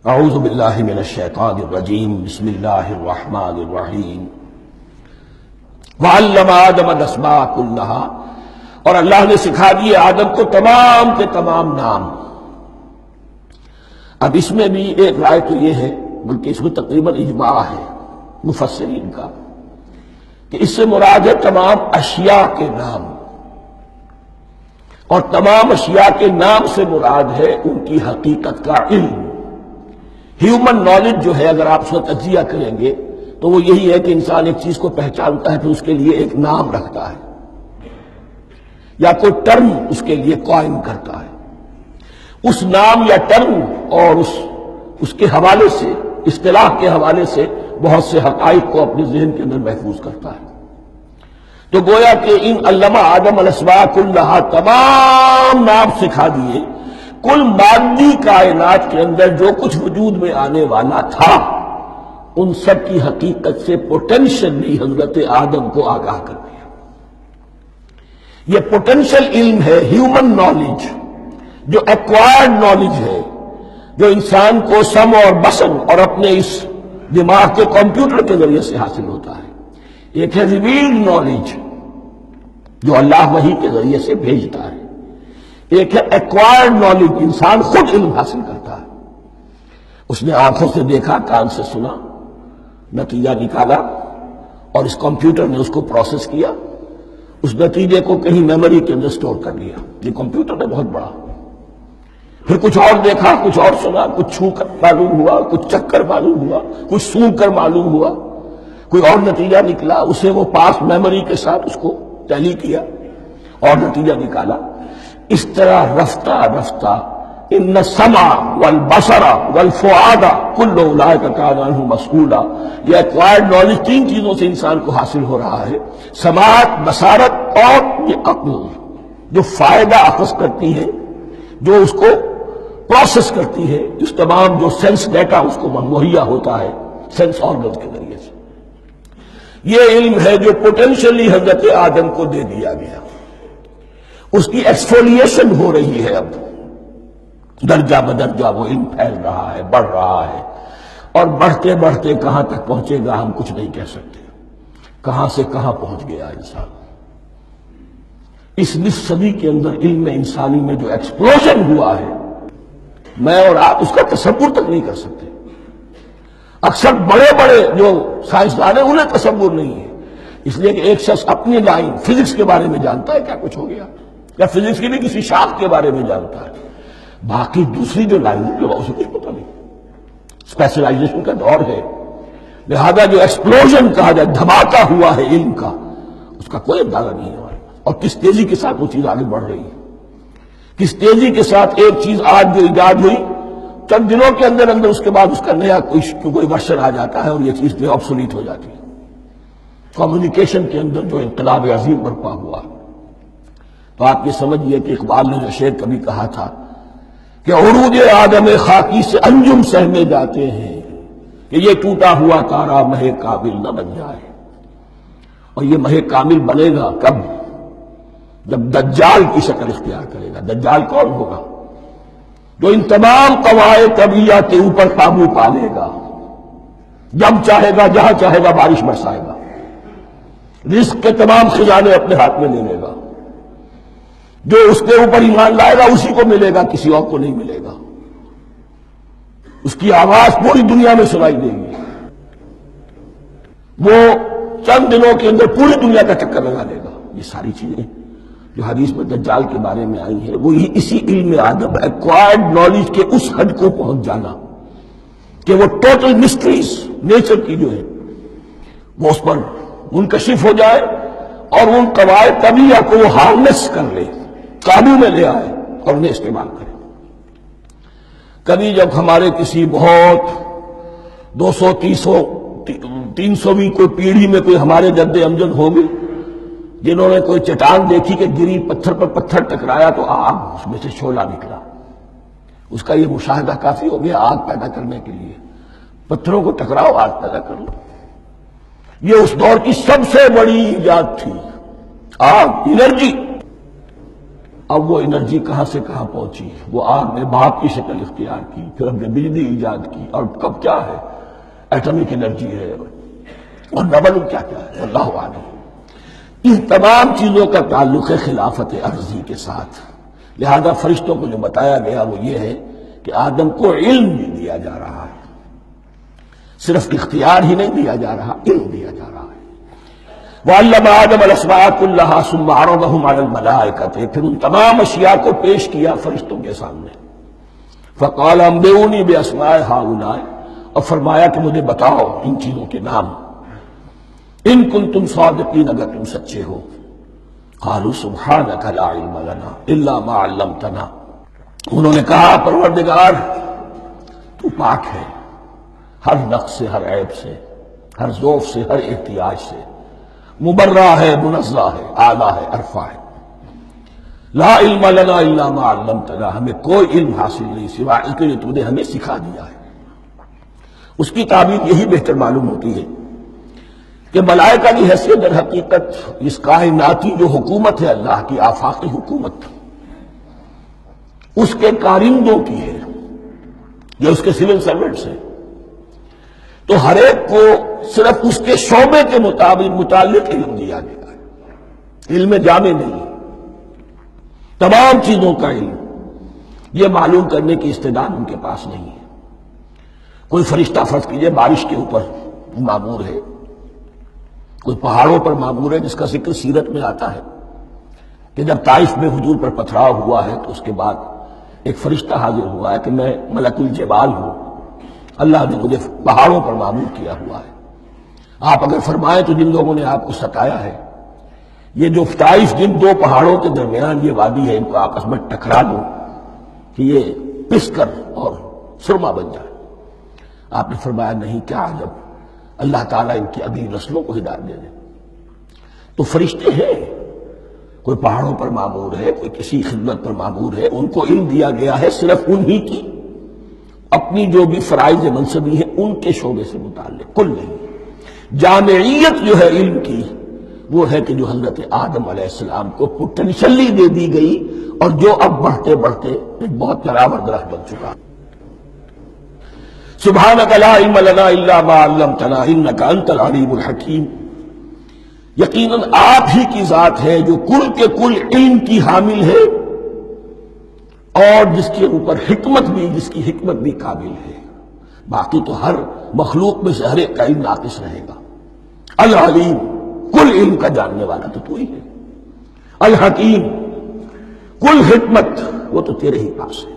اعوذ باللہ من الشیطان الرجیم بسم اللہ الرحمن الرحیم وعلم آدم الاسماء كلها، اور اللہ نے سکھا دیے آدم کو تمام کے تمام نام۔ اب اس میں بھی ایک رائے تو یہ ہے، بلکہ اس میں تقریباً اجماع ہے مفسرین کا، کہ اس سے مراد ہے تمام اشیاء کے نام، اور تمام اشیاء کے نام سے مراد ہے ان کی حقیقت کا علم۔ ہیومن نالج جو ہے، اگر آپ اس کا تجزیہ کریں گے تو وہ یہی ہے کہ انسان ایک چیز کو پہچانتا ہے پھر اس کے لیے ایک نام رکھتا ہے یا کوئی ٹرم اس کے لیے قائم کرتا ہے۔ اس نام یا ٹرم اور اس کے حوالے سے، اصطلاح کے حوالے سے بہت سے حقائق کو اپنے ذہن کے اندر محفوظ کرتا ہے۔ تو گویا کہ ان علمہ آدم الاسماء کلہا، تمام نام سکھا دیے کل مادی کائنات کے اندر جو کچھ وجود میں آنے والا تھا، ان سب کی حقیقت سے پوٹینشلی حضرت آدم کو آگاہ کر دیا۔ یہ پوٹینشل علم ہے، ہیومن نالج، جو ایکوائرڈ نالج ہے، جو انسان کو سم اور بسن اور اپنے اس دماغ کے کمپیوٹر کے ذریعے سے حاصل ہوتا ہے۔ ایک ہے ریویلڈ نالج جو اللہ وحی کے ذریعے سے بھیجتا ہے، ایک ہے ایکوائرڈ نالج، انسان خود علم حاصل کرتا ہے۔ اس نے آنکھوں سے دیکھا، کان سے سنا، نتیجہ نکالا، اور اس کمپیوٹر نے اس کو پروسیس کیا، اس نتیجے کو کہیں میموری کے اندر سٹور کر لیا۔ یہ کمپیوٹر ہے بہت بڑا۔ پھر کچھ اور دیکھا، کچھ اور سنا، کچھ چھو کر معلوم ہوا، کچھ چکھ کر معلوم ہوا، کچھ سونگھ کر معلوم ہوا، کوئی اور نتیجہ نکلا، اسے وہ پاس میموری کے ساتھ اس کو ٹیلی کیا اور نتیجہ نکالا۔ اس طرح رفتہ رفتہ ان السمع والبصر والفؤاد کل اولئک کان عنہ مسئولا، یہ ایکوائرڈ نالج تین چیزوں سے انسان کو حاصل ہو رہا ہے، سماعت، بصارت اور یہ عقل، جو فائدہ اخذ کرتی ہے، جو اس کو پروسیس کرتی ہے، اس تمام جو سینس ڈیٹا اس کو مہیا ہوتا ہے سینس آرگنز کے ذریعے سے۔ یہ علم ہے جو پوٹینشلی حضرت آدم کو دے دیا گیا۔ اس کی ایکسفولیشن ہو رہی ہے، اب درجہ بدرجہ وہ علم پھیل رہا ہے، بڑھ رہا ہے، اور بڑھتے بڑھتے کہاں تک پہنچے گا ہم کچھ نہیں کہہ سکتے۔ کہاں سے کہاں پہنچ گیا انسان۔ اس نصف صدی کے اندر علم انسانی میں جو ایکسپلوژن ہوا ہے، میں اور آپ اس کا تصور تک نہیں کر سکتے۔ اکثر بڑے بڑے جو سائنسدان ہیں انہیں تصور نہیں ہے، اس لیے کہ ایک شخص اپنی لائن فزکس کے بارے میں جانتا ہے کیا کچھ ہو گیا، یا فزکس کی بھی کسی شاخ کے بارے میں جانتا ہے، باقی دوسری جو لائن ہے اسے کچھ پتہ نہیں۔ اسپیشلائزیشن کا دور ہے، لہذا جو ایکسپلوژن کہا جائے، دھماکہ ہوا ہے علم کا، اس کا کوئی اندازہ نہیں ہے ہمارے پاس، اور کس تیزی کے ساتھ وہ چیز آگے بڑھ رہی ہے، کس تیزی کے ساتھ ایک چیز آج جو ایجاد ہوئی چند دنوں کے اندر اندر اس کے بعد اس کا نیا کوئی ورژن آ جاتا ہے اور یہ چیز جو آبسولیٹ ہو جاتی ہے۔ کمیونیکیشن کے اندر جو انقلاب عظیم برپا ہوا، تو آپ یہ سمجھیے کہ اقبال نے جو شعر کبھی کہا تھا کہ عروج آدم خاکی سے انجم سہمے جاتے ہیں، کہ یہ ٹوٹا ہوا تارا مہ کامل نہ بن جائے۔ اور یہ مہ کامل بنے گا کب؟ جب دجال کی شکل اختیار کرے گا۔ دجال کون ہوگا؟ جو ان تمام قواعد طبیعہ کے اوپر قابو پا لے گا، جب چاہے گا جہاں چاہے گا بارش برسائے گا، رزق کے تمام خزانے اپنے ہاتھ میں لے لے گا، جو اس کے اوپر ایمان لائے گا اسی کو ملے گا، کسی اور کو نہیں ملے گا، اس کی آواز پوری دنیا میں سنائی دے گی، وہ چند دنوں کے اندر پوری دنیا کا چکر لگا دے گا۔ یہ ساری چیزیں جو حدیث میں دجال کے بارے میں آئی ہیں، وہ اسی علم آدم، ایکوائرڈ نالج کے اس حد کو پہنچ جانا کہ وہ ٹوٹل مسٹریز نیچر کی جو ہے وہ اس پر منکشف ہو جائے، اور ان قواعد طبیعہ کو وہ ہارنس کر لے، قابو میں لے آئے اور انہیں استعمال کرے۔ کبھی جب ہمارے کسی بہت 200-300ویں کوئی پیڑھی میں کوئی ہمارے جد امجد ہوں گے جنہوں نے کوئی چٹان دیکھی کہ گری، پتھر پر پتھر ٹکرایا تو آگ اس میں سے شعلہ نکلا، اس کا یہ مشاہدہ کافی ہو گیا آگ پیدا کرنے کے لیے۔ پتھروں کو ٹکراؤ، آگ پیدا کر لو۔ یہ اس دور کی سب سے بڑی ایجاد تھی، آگ، انرجی۔ اب وہ انرجی کہاں سے کہاں پہنچی، وہ آگ نے بھاپ کی شکل اختیار کی، پھر ہم نے بجلی ایجاد کی، اور کب کیا ہے، ایٹمک انرجی ہے، اور نبل کیا کیا ہے، اللہ عالم۔ ان تمام چیزوں کا تعلق ہے خلافت ارضی کے ساتھ۔ لہذا فرشتوں کو جو بتایا گیا وہ یہ ہے کہ آدم کو علم بھی دیا جا رہا ہے، صرف اختیار ہی نہیں دیا جا رہا، علم دیا جا رہا ہے۔ وَعَلَّمَ آدَمَ الْأَسْمَاءَ كُلَّهَا ثُمَّ عَرَضَهُمْ عَلَى الْمَلَائِكَةِ، پھر ان تمام اشیاء کو پیش کیا فرشتوں کے سامنے۔ فَقَالَ أَنبِئُونِي بِأَسْمَاءِ هَؤُلَاءِ، اور فرمایا کہ مجھے بتاؤ ان چیزوں کے نام، ان کنتم صادقین، اگر تم سچے ہو۔ قالوا سبحانک لا علم لنا الا ما علمتنا، انہوں نے کہا پروردگار تو پاک ہے ہر نقص سے، ہر عیب سے، ہر ضعف سے، ہر احتیاج سے، مبرہ ہے، منزہ ہے، اعلیٰ ہے، عرفہ ہے۔ لا علم لنا الا ما علمتنا، ہمیں کوئی علم حاصل نہیں سوائے اس کے جو تو نے ہمیں سکھا دیا ہے۔ اس کی تعبیر یہی بہتر معلوم ہوتی ہے کہ ملائکہ کی حیثیت در حقیقت اس کائناتی جو حکومت ہے اللہ کی، آفاقی حکومت، اس کے کارندوں کی ہے، یہ اس کے سول سرونٹس ہیں، تو ہر ایک کو صرف اس کے شعبے کے متعلق علم دیا گیا ہے، علم جامع نہیں، تمام چیزوں کا علم یہ معلوم کرنے کی استعداد ان کے پاس نہیں ہے۔ کوئی فرشتہ فرض کیجئے بارش کے اوپر مامور ہے، کوئی پہاڑوں پر مامور ہے، جس کا ذکر سیرت میں آتا ہے کہ جب طائف میں حضور پر پتھراؤ ہوا ہے تو اس کے بعد ایک فرشتہ حاضر ہوا ہے کہ میں ملک الجبال ہوں، اللہ نے مجھے پہاڑوں پر مامور کیا ہوا ہے، آپ اگر فرمائیں تو جن لوگوں نے آپ کو ستایا ہے، یہ جو طائف جن دو پہاڑوں کے درمیان یہ وادی ہے، ان کو آپس میں ٹکرا دو کہ یہ پس کر اور سرما بن جائے۔ آپ نے فرمایا نہیں، کیا عجب، اللہ تعالیٰ ان کی اگلی نسلوں کو ہدایت دے دے۔ تو فرشتے ہیں، کوئی پہاڑوں پر مامور ہے، کوئی کسی خدمت پر مامور ہے، ان کو علم دیا گیا ہے صرف انہی کی اپنی جو بھی فرائض منصبی ہیں ان کے شعبے سے متعلق، کل نہیں۔ جامعیت جو ہے علم کی وہ ہے کہ جو حضرت آدم علیہ السلام کو پوٹینشلی دے دی گئی، اور جو اب بڑھتے بڑھتے ایک بہت پیراور درخت بن چکا۔ سبحانک لا علم لنا الا ما علمتنا انک انت العلیم الحکیم، یقیناً آپ ہی کی ذات ہے جو کل کے کل علم کی حامل ہے، اور جس کے اوپر حکمت بھی، جس کی حکمت بھی قابل ہے۔ باقی تو ہر مخلوق میں سے ہر ایک کا علم ناقص رہے گا۔ العلیم، کل علم کا جاننے والا تو ہی ہے۔ الحکیم، کل حکمت وہ تو تیرے ہی پاس ہے۔